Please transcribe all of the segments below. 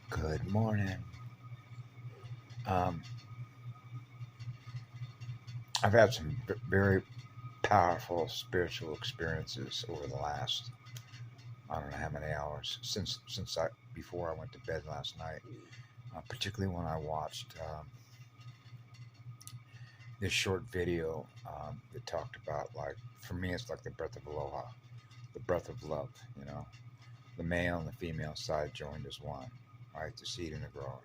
Good morning. Um, I've had some very powerful spiritual experiences over the last I don't know how many hours since I before I went to bed last night. Particularly when I watched this short video that talked about, like, for me it's like the breath of aloha, the breath of love. The male and the female side joined as one, right? The seed and the grower.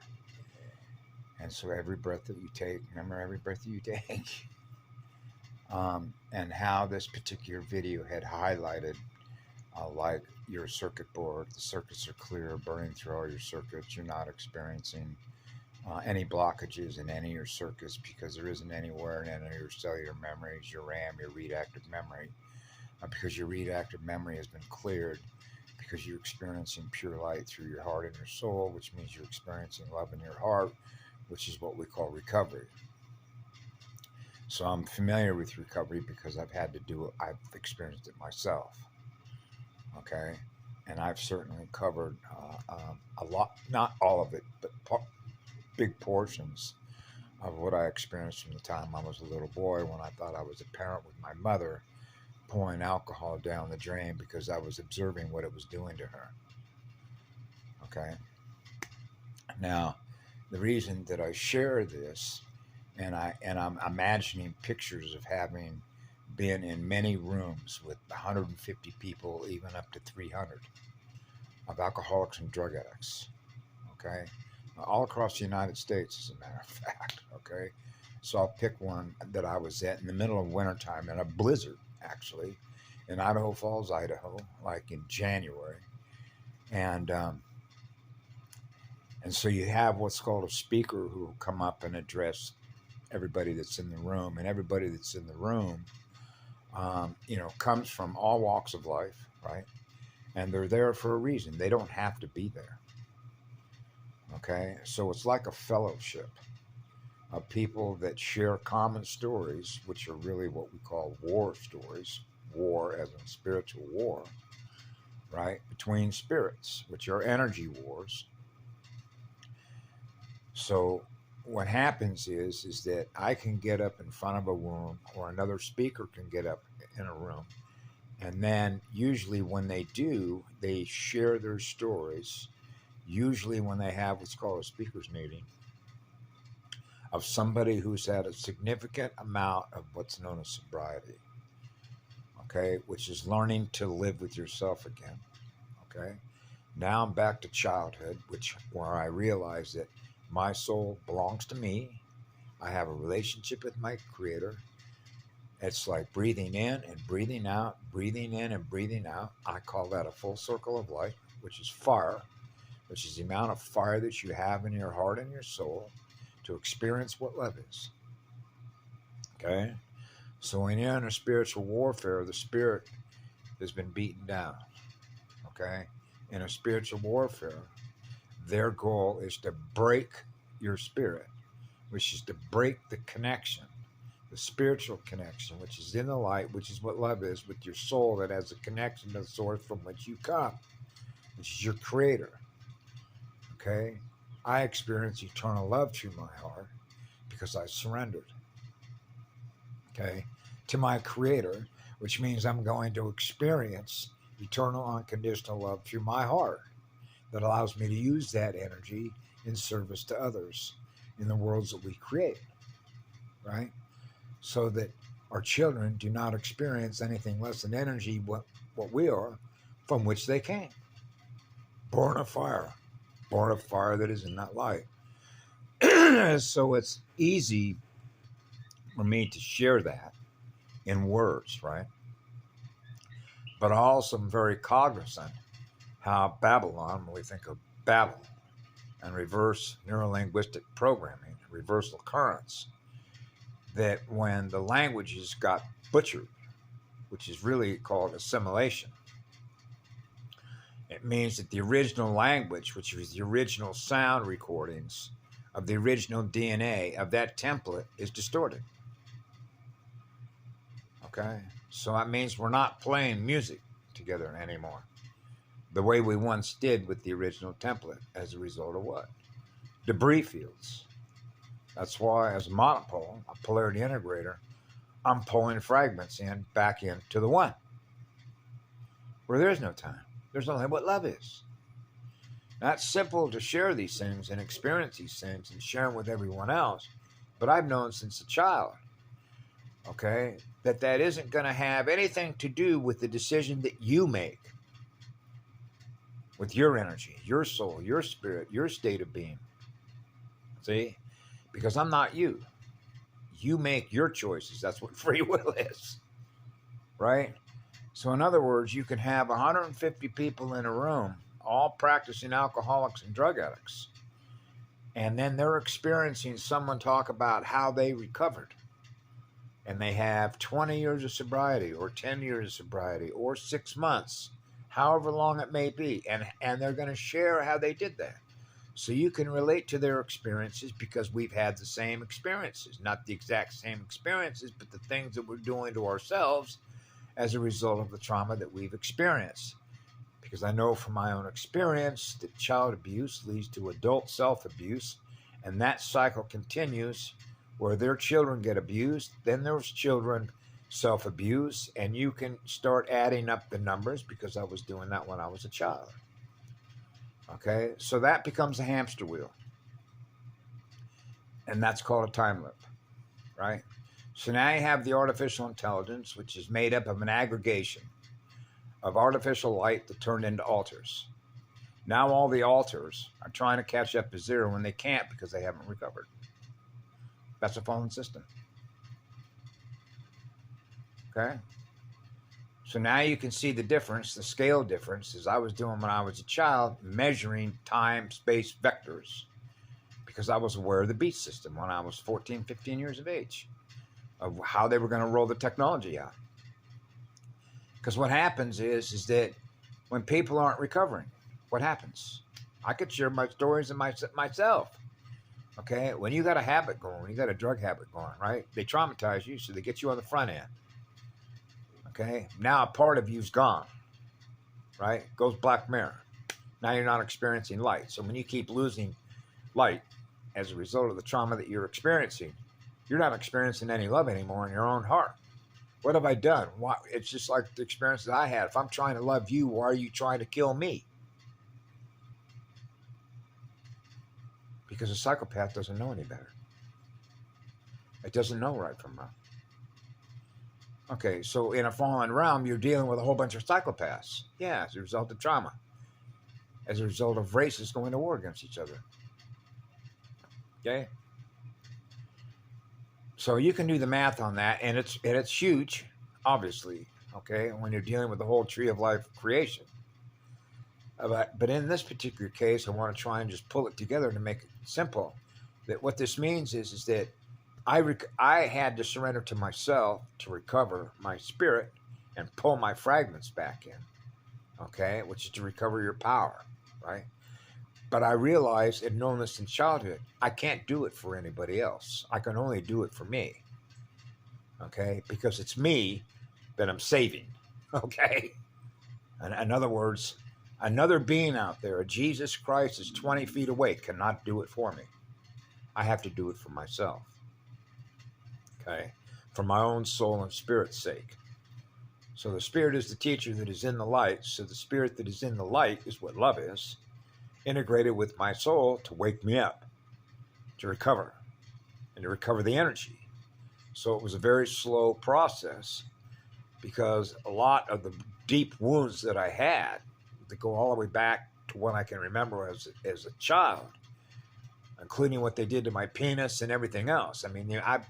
And so every breath that you take, remember every breath that you take. And how this particular video had highlighted, like, your circuit board, the circuits are clear, burning through all your circuits. You're not experiencing any blockages in any of your circuits because there isn't anywhere in any of your cellular memories, your RAM, your read active memory, because your read active memory has been cleared because you're experiencing pure light through your heart and your soul, which means you're experiencing love in your heart, which is what we call recovery. So I'm familiar with recovery because I've experienced it myself. Okay. And I've certainly covered a lot, not all of it, but big portions of what I experienced from the time I was a little boy when I thought I was a parent with my mother pouring alcohol down the drain because I was observing what it was doing to her. Okay. Now, the reason that I share this, and I'm imagining pictures of having been in many rooms with 150 people, even up to 300, of alcoholics and drug addicts. Okay, all across the United States, as a matter of fact. Okay, so I'll pick one that I was at in the middle of wintertime in a blizzard, actually, in Idaho Falls, Idaho, like in January, and so you have what's called a speaker who will come up and address everybody that's in the room, and everybody that's in the room, comes from all walks of life, right? And they're there for a reason. They don't have to be there. Okay, so it's like a fellowship of people that share common stories, which are really what we call war stories, war as in spiritual war, right? Between spirits, which are energy wars. So what happens is that I can get up in front of a room, or another speaker can get up in a room, and then usually when they do, they share their stories, usually when they have what's called a speakers meeting, of somebody who's had a significant amount of what's known as sobriety, okay, which is learning to live with yourself again. Okay, now I'm back to childhood, where I realize that my soul belongs to me. I have a relationship with my creator. It's like breathing in and breathing out, breathing in and breathing out. I call that a full circle of light, which is fire, which is the amount of fire that you have in your heart and your soul to experience what love is. Okay? So when you're in a spiritual warfare, the spirit has been beaten down. Okay? In a spiritual warfare, their goal is to break your spirit, which is to break the connection, the spiritual connection, which is in the light, which is what love is, with your soul that has a connection to the source from which you come, which is your creator. Okay? I experience eternal love through my heart because I surrendered, okay, to my creator, which means I'm going to experience eternal unconditional love through my heart that allows me to use that energy in service to others in the worlds that we create, right? So that our children do not experience anything less than energy, what we are, from which they came. Born of fire that is in that light. So it's easy for me to share that in words, right? But I also am very cognizant how Babylon, when we think of Babel and reverse neurolinguistic programming, reversal currents, that when the languages got butchered, which is really called assimilation, it means that the original language, which was the original sound recordings of the original DNA of that template, is distorted. Okay? So that means we're not playing music together anymore. the way we once did with the original template as a result of what? Debris fields. That's why, as a monopole, a polarity integrator, I'm pulling fragments back into the one, where there's no time. There's only what love is. Now, it's simple to share these things and experience these things and share them with everyone else, but I've known since a child, okay, that isn't going to have anything to do with the decision that you make with your energy, your soul, your spirit, your state of being. See? Because I'm not you. You make your choices. That's what free will is. Right? So in other words, you can have 150 people in a room, all practicing alcoholics and drug addicts. And then they're experiencing someone talk about how they recovered. And they have 20 years of sobriety or 10 years of sobriety or 6 months, however long it may be. And they're going to share how they did that. So you can relate to their experiences because we've had the same experiences, not the exact same experiences, but the things that we're doing to ourselves as a result of the trauma that we've experienced. Because I know from my own experience that child abuse leads to adult self-abuse, and that cycle continues where their children get abused, then there's children self-abuse, and you can start adding up the numbers because I was doing that when I was a child. Okay, so that becomes a hamster wheel. And that's called a time loop, right? So now you have the artificial intelligence, which is made up of an aggregation of artificial light that turned into alters. Now all the alters are trying to catch up to zero when they can't because they haven't recovered. That's a fallen system. Okay? So now you can see the difference, the scale difference, as I was doing when I was a child, measuring time, space, vectors, because I was aware of the beat system when I was 14, 15 years of age, of how they were going to roll the technology out. Because what happens is that when people aren't recovering, what happens? I could share my stories of myself. Okay? When you got a habit going, when you got a drug habit going, right? They traumatize you, so they get you on the front end. Okay, now a part of you's gone, right? Goes black mirror. Now you're not experiencing light. So when you keep losing light as a result of the trauma that you're experiencing, you're not experiencing any love anymore in your own heart. What have I done? Why? It's just like the experience that I had. If I'm trying to love you, why are you trying to kill me? Because a psychopath doesn't know any better. It doesn't know right from wrong. Okay, so in a fallen realm, you're dealing with a whole bunch of psychopaths. Yeah, as a result of trauma. As a result of races going to war against each other. Okay? So you can do the math on that, and it's huge, obviously, okay, when you're dealing with the whole tree of life creation. But in this particular case, I want to try and just pull it together to make it simple. That what this means is that I had to surrender to myself to recover my spirit and pull my fragments back in, okay, which is to recover your power, right? But I realized, and known this in childhood, I can't do it for anybody else. I can only do it for me, okay, because it's me that I'm saving, okay? And in other words, another being out there, a Jesus Christ is 20 feet away, cannot do it for me. I have to do it for myself. Okay, for my own soul and spirit's sake. So the spirit is the teacher that is in the light. So the spirit that is in the light is what love is, integrated with my soul to wake me up, to recover, and to recover the energy. So it was a very slow process because a lot of the deep wounds that I had that go all the way back to when I can remember as a child, including what they did to my penis and everything else. I mean, I've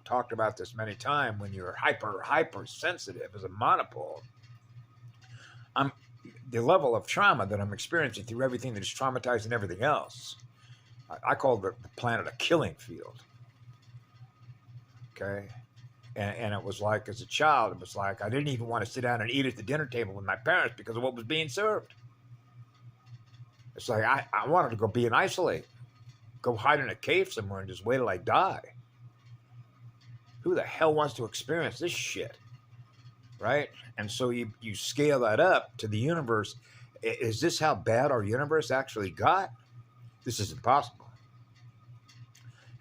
talked about this many times. When you're hyper sensitive as a monopole, the level of trauma that I'm experiencing through everything that is traumatizing everything else. I call the planet a killing field. Okay, and it was like, as a child, it was like I didn't even want to sit down and eat at the dinner table with my parents because of what was being served. It's like I wanted to go be and isolate. Go hide in a cave somewhere and just wait till I die. Who the hell wants to experience this shit? Right? And so you scale that up to the universe. Is this how bad our universe actually got? This is impossible.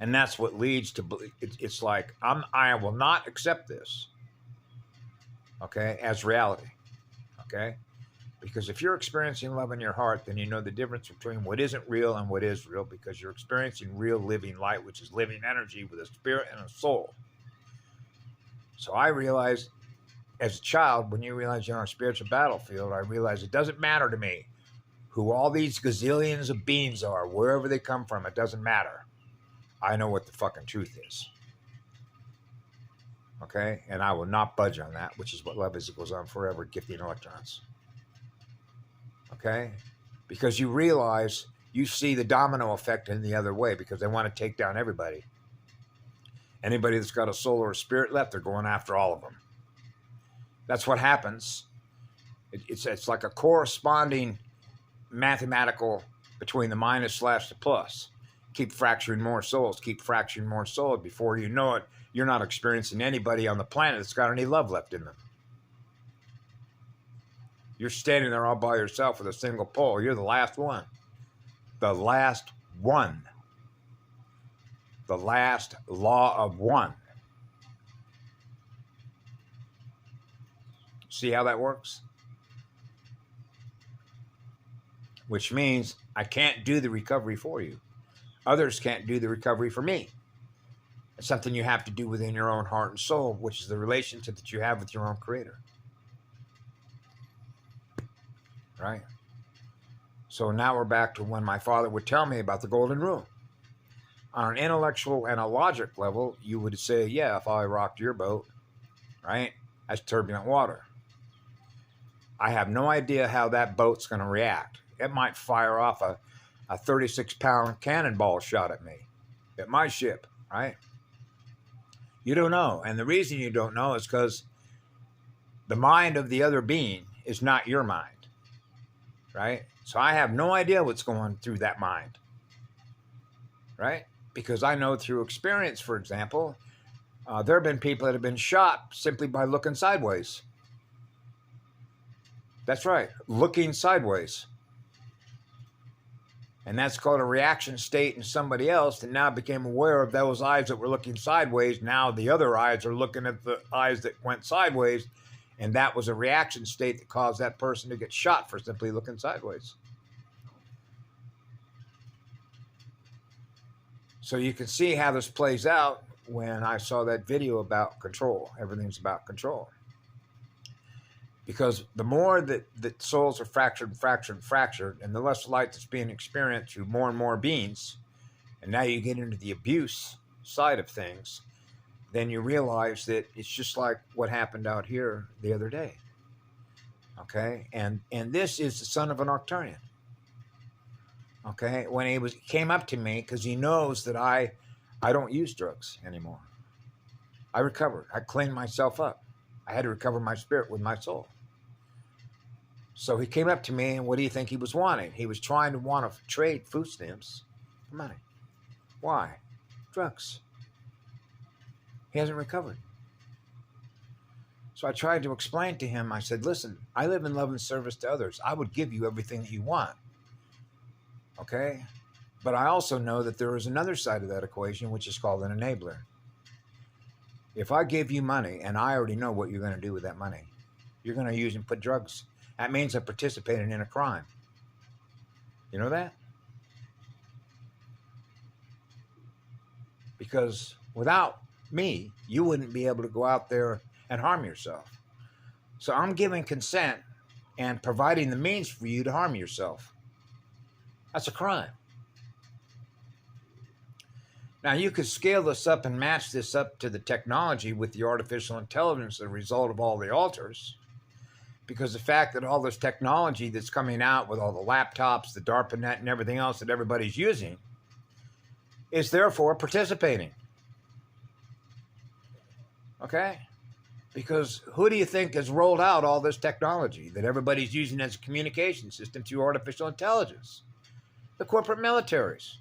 And that's what leads to, it's like, I will not accept this, okay, as reality, okay? Because if you're experiencing love in your heart, then you know the difference between what isn't real and what is real, because you're experiencing real living light, which is living energy with a spirit and a soul. So I realized as a child, when you realize you're on a spiritual battlefield, I realized it doesn't matter to me who all these gazillions of beings are, wherever they come from, it doesn't matter. I know what the fucking truth is. Okay? And I will not budge on that, which is what love is. It goes on forever, gifting electrons. Okay? Because you realize, you see the domino effect in the other way, because they want to take down everybody. Anybody that's got a soul or a spirit left, they're going after all of them. That's what happens. It's like a corresponding mathematical between the minus slash the plus. Keep fracturing more souls, keep fracturing more souls. Before you know it, you're not experiencing anybody on the planet that's got any love left in them. You're standing there all by yourself with a single pole. You're the last one. The last one. The last law of one. See how that works? Which means I can't do the recovery for you. Others can't do the recovery for me. It's something you have to do within your own heart and soul, which is the relationship that you have with your own creator. Right? So now we're back to when my father would tell me about the golden rule. On an intellectual and a logic level, you would say, yeah, if I rocked your boat, right, that's turbulent water. I have no idea how that boat's going to react. It might fire off a 36-pound cannonball shot at me, at my ship, right? You don't know. And the reason you don't know is because the mind of the other being is not your mind, right? So I have no idea what's going through that mind, right? Because I know through experience, for example, there have been people that have been shot simply by looking sideways. That's right, looking sideways. And that's called a reaction state in somebody else that now became aware of those eyes that were looking sideways. Now the other eyes are looking at the eyes that went sideways. And that was a reaction state that caused that person to get shot for simply looking sideways. So you can see how this plays out when I saw that video about control. Everything's about control. Because the more that souls are fractured, and the less light that's being experienced through more and more beings, and now you get into the abuse side of things, then you realize that it's just like what happened out here the other day. Okay? And this is the son of an Arcturian. Okay? When he came up to me, because he knows that I don't use drugs anymore. I recovered. I cleaned myself up. I had to recover my spirit with my soul. So he came up to me, and what do you think he was wanting? He was trying to want to trade food stamps for money. Why? Drugs. He hasn't recovered. So I tried to explain to him, I said, listen, I live in love and service to others. I would give you everything that you want. Okay? But I also know that there is another side of that equation, which is called an enabler. If I give you money, and I already know what you're going to do with that money, you're going to use and put drugs. That means I'm participating in a crime. You know that? Because without me, you wouldn't be able to go out there and harm yourself. So I'm giving consent and providing the means for you to harm yourself. That's a crime. Now, you could scale this up and match this up to the technology with the artificial intelligence as a result of all the altars. Because the fact that all this technology that's coming out with all the laptops, the DARPANET, and everything else that everybody's using is therefore participating. Okay? Because who do you think has rolled out all this technology that everybody's using as a communication system through artificial intelligence? The corporate militaries.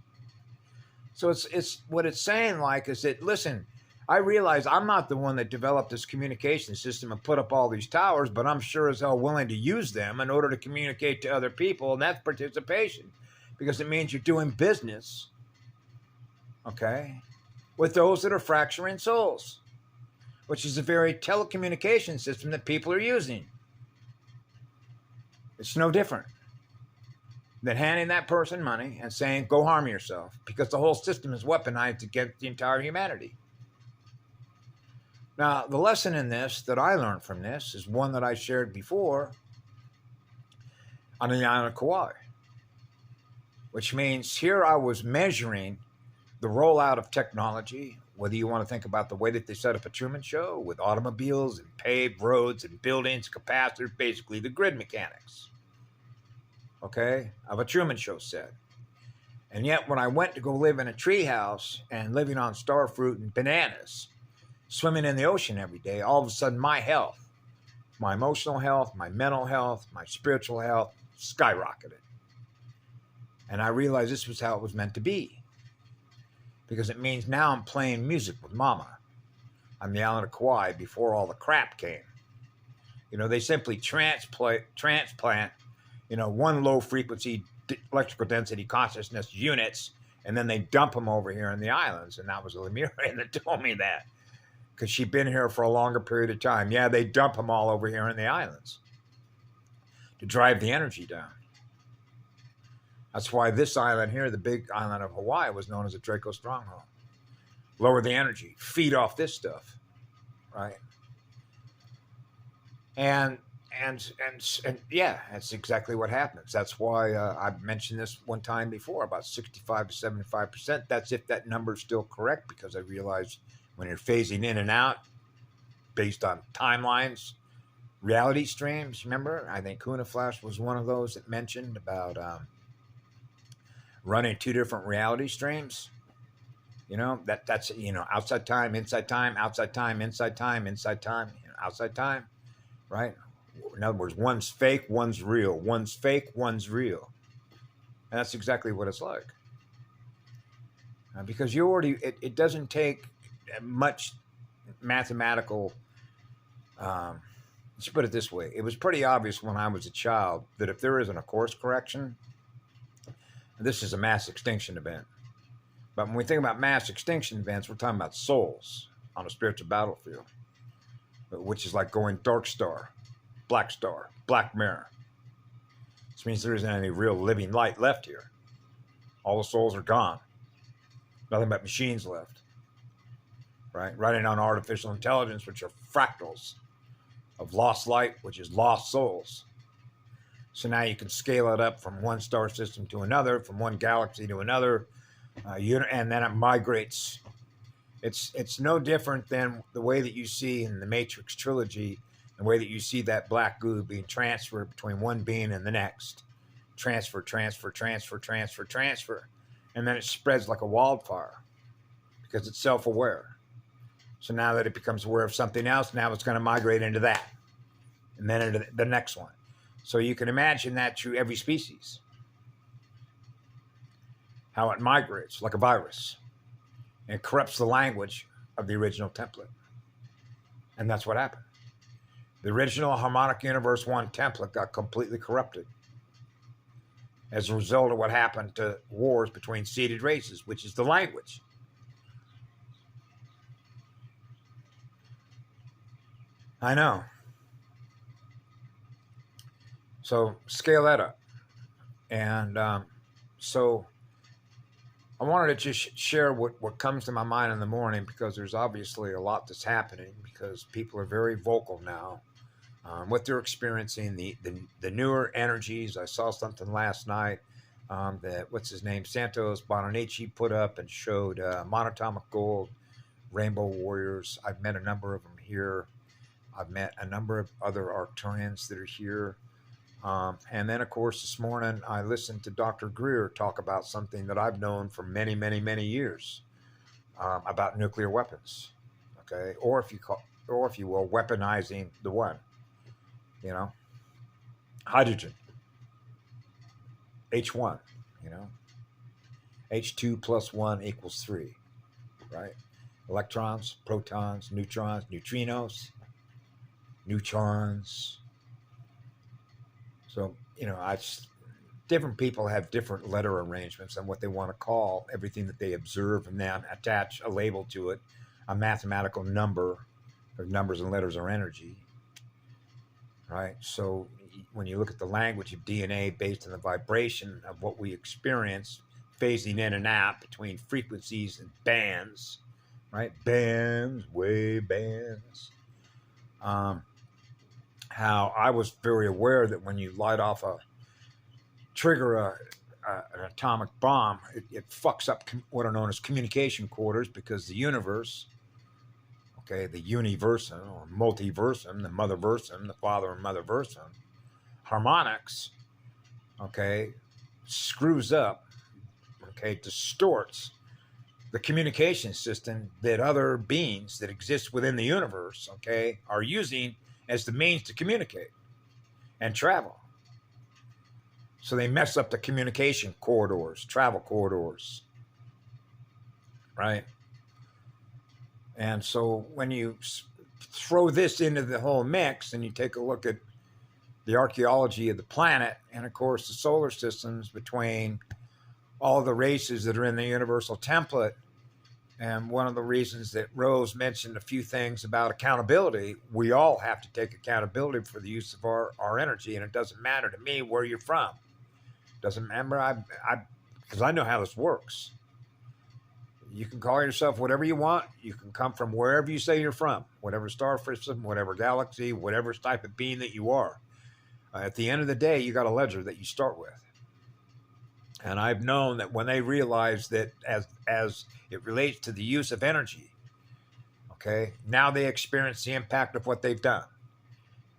So it's what it's saying like is that, listen, I realize I'm not the one that developed this communication system and put up all these towers, but I'm sure as hell willing to use them in order to communicate to other people, and that's participation, because it means you're doing business, okay, with those that are fracturing souls, which is a very telecommunication system that people are using. It's no different than handing that person money and saying, go harm yourself, because the whole system is weaponized against the entire humanity. Now, the lesson in this that I learned from this is one that I shared before on the island of Kauai, which means here I was measuring the rollout of technology, whether you want to think about the way that they set up a Truman Show with automobiles and paved roads and buildings, capacitors, basically the grid mechanics, okay, of a Truman Show set. And yet when I went to go live in a treehouse and living on star fruit and bananas, swimming in the ocean every day, all of a sudden my health, my emotional health, my mental health, my spiritual health skyrocketed. And I realized this was how it was meant to be, because it means now I'm playing music with Mama on the island of Kauai before all the crap came. You know, they simply transplant, one low frequency electrical density consciousness units, and then they dump them over here in the islands. And that was Lemire that told me that, because she'd been here for a longer period of time. Yeah, they dump them all over here in the islands to drive the energy down. That's why this island here, the big island of Hawaii, was known as a Draco stronghold. Lower the energy, feed off this stuff, right? And yeah, that's exactly what happens. That's why I've mentioned this one time before, about 65 to 75%. That's if that number is still correct, because I realized when you're phasing in and out based on timelines, reality streams, remember? I think Kuna Flash was one of those that mentioned about running two different reality streams. You know, that's outside time, inside time, outside time, inside time, inside time, outside time, right? In other words, one's fake, one's real. One's fake, one's real. And that's exactly what it's like. Because it doesn't take much mathematical, let's put it this way. It was pretty obvious when I was a child that if there isn't a course correction, this is a mass extinction event. But when we think about mass extinction events, we're talking about souls on a spiritual battlefield, which is like going dark star, black mirror. This means there isn't any real living light left here. All the souls are gone. Nothing but machines left, right? Running on artificial intelligence, which are fractals of lost light, which is lost souls. So now you can scale it up from one star system to another, from one galaxy to another, and then it migrates. It's no different than the way that you see in the Matrix trilogy, the way that you see that black goo being transferred between one being and the next. Transfer. And then it spreads like a wildfire because it's self-aware. So now that it becomes aware of something else, now it's going to migrate into that and then into the next one. So you can imagine that through every species, how it migrates like a virus and corrupts the language of the original template. And that's what happened. The original Harmonic Universe 1 template got completely corrupted as a result of what happened to wars between seeded races, which is the language. I know. So scale that up. And so I wanted to just share what comes to my mind in the morning, because there's obviously a lot that's happening, because people are very vocal now. What they're experiencing, the newer energies. I saw something last night that, what's his name, Santos Bonanici put up and showed monatomic gold, rainbow warriors. I've met a number of them here. I've met a number of other Arcturians that are here. And then, of course, this morning I listened to Dr. Greer talk about something that I've known for many, many, many years about nuclear weapons. Okay, or if you will, weaponizing the one. You know, hydrogen, H1. You know, H2 plus 1 equals 3. Right. electrons, protons, neutrons, neutrinos, neutrons. So, different people have different letter arrangements on what they want to call everything that they observe and then attach a label to it, a mathematical number, because numbers and letters are energy, right? So when you look at the language of DNA based on the vibration of what we experience, phasing in and out between frequencies and bands, right? Bands, wave bands. How I was very aware that when you light off trigger an atomic bomb, it fucks up what are known as communication quarters, because the universe, okay, the universum or multiversum, the motherversum, the father and motherversum, harmonics, okay, screws up, okay, distorts the communication system that other beings that exist within the universe, okay, are using as the means to communicate and travel. So they mess up the communication corridors, travel corridors, right? And so when you throw this into the whole mix and you take a look at the archaeology of the planet and, of course, the solar systems between all the races that are in the universal template, and one of the reasons that Rose mentioned a few things about accountability, we all have to take accountability for the use of our energy, and it doesn't matter to me where you're from. Doesn't matter, because I know how this works. You can call yourself whatever you want. You can come from wherever you say you're from, whatever star system, whatever galaxy, whatever type of being that you are. At the end of the day, you got a ledger that you start with. And I've known that when they realize that as it relates to the use of energy, okay, now they experience the impact of what they've done.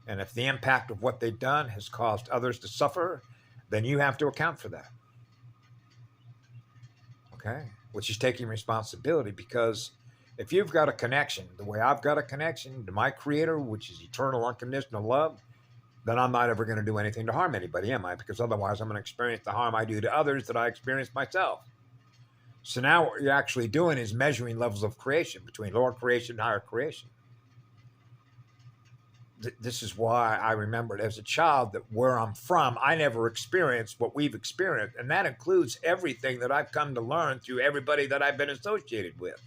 And if the impact of what they've done has caused others to suffer, then you have to account for that. Okay? Which is taking responsibility, because if you've got a connection, the way I've got a connection to my creator, which is eternal unconditional love, then I'm not ever going to do anything to harm anybody, am I? Because otherwise I'm going to experience the harm I do to others that I experience myself. So now what you're actually doing is measuring levels of creation between lower creation and higher creation. This is why I remembered as a child that where I'm from, I never experienced what we've experienced. And that includes everything that I've come to learn through everybody that I've been associated with.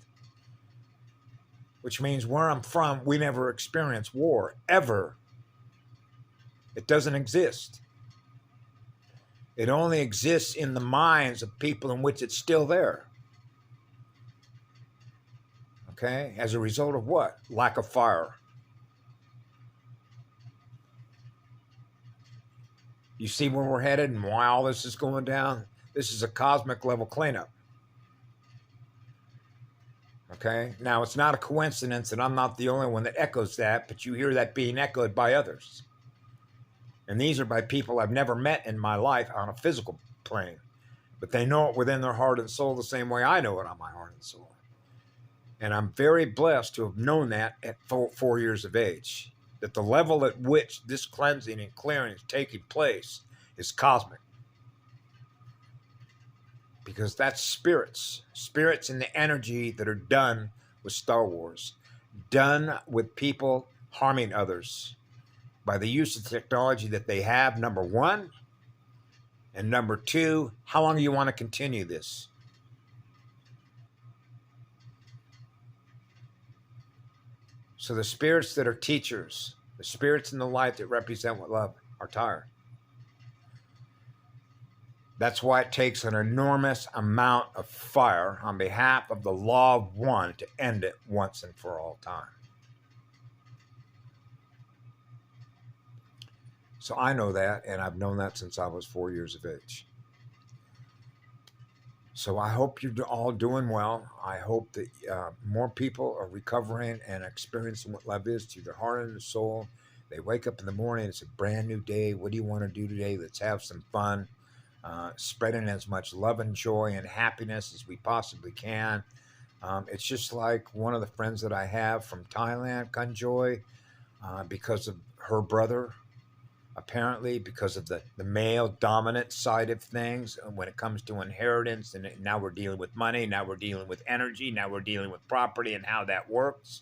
Which means where I'm from, we never experienced war, ever. It doesn't exist. It only exists in the minds of people in which it's still there. Okay? As a result of what? Lack of fire. You see where we're headed and why all this is going down? This is a cosmic level cleanup. Okay? Now, it's not a coincidence that I'm not the only one that echoes that, but you hear that being echoed by others. And these are by people I've never met in my life on a physical plane. But they know it within their heart and soul the same way I know it on my heart and soul. And I'm very blessed to have known that at 4 years of age. That the level at which this cleansing and clearing is taking place is cosmic. Because that's spirits. Spirits in the energy that are done with Star Wars. Done with people harming others. By the use of technology that they have, number one. And number two, how long do you want to continue this? So the spirits that are teachers, the spirits in the light that represent what love, are tired. That's why it takes an enormous amount of fire on behalf of the law of one to end it once and for all time. So I know that, and I've known that since I was 4 years of age. So I hope you're all doing well. I hope that more people are recovering and experiencing what love is through their heart and their soul. They wake up in the morning, it's a brand new day. What do you want to do today? Let's have some fun. Spreading as much love and joy and happiness as we possibly can. It's just like one of the friends that I have from Thailand, Kunjoy, because of her brother, apparently because of the male dominant side of things. And when it comes to inheritance, and now we're dealing with money, now we're dealing with energy, now we're dealing with property and how that works,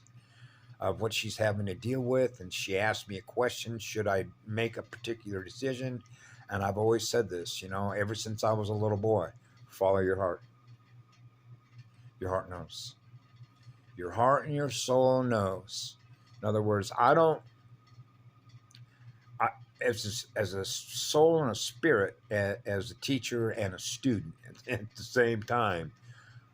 of what she's having to deal with. And she asked me a question: should I make a particular decision? And I've always said this, ever since I was a little boy: follow your heart. Your heart knows. Your heart and your soul knows. In other words, as a soul and a spirit, as a teacher and a student at the same time,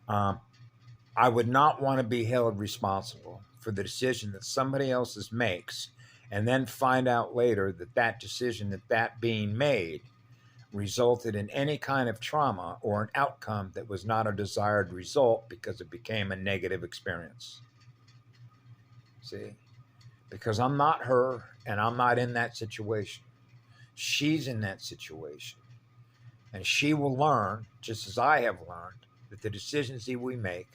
I would not want to be held responsible for the decision that somebody else makes, and then find out later that decision that being made resulted in any kind of trauma or an outcome that was not a desired result because it became a negative experience. See? Because I'm not her, and I'm not in that situation. She's in that situation. And she will learn, just as I have learned, that the decisions that we make,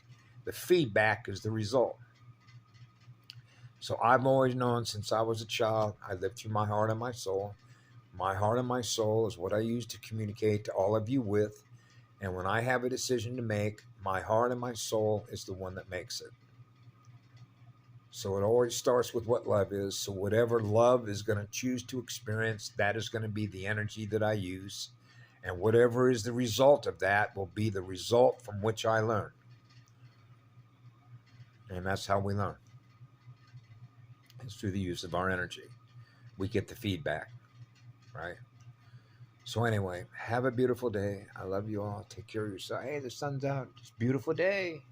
the feedback is the result. So I've always known since I was a child, I lived through my heart and my soul. My heart and my soul is what I use to communicate to all of you with. And when I have a decision to make, my heart and my soul is the one that makes it. So it always starts with what love is. So whatever love is going to choose to experience, that is going to be the energy that I use. And whatever is the result of that will be the result from which I learn. And that's how we learn. It's through the use of our energy. We get the feedback, right? So anyway, have a beautiful day. I love you all. Take care of yourself. Hey, the sun's out. It's a beautiful day.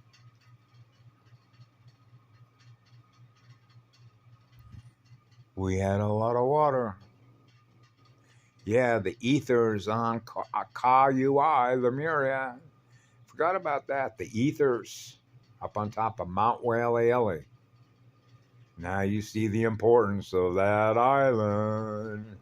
We had a lot of water. Yeah, the ethers on Kauai, Lemuria. Forgot about that. The ethers up on top of Mount Waialeale. Now you see the importance of that island.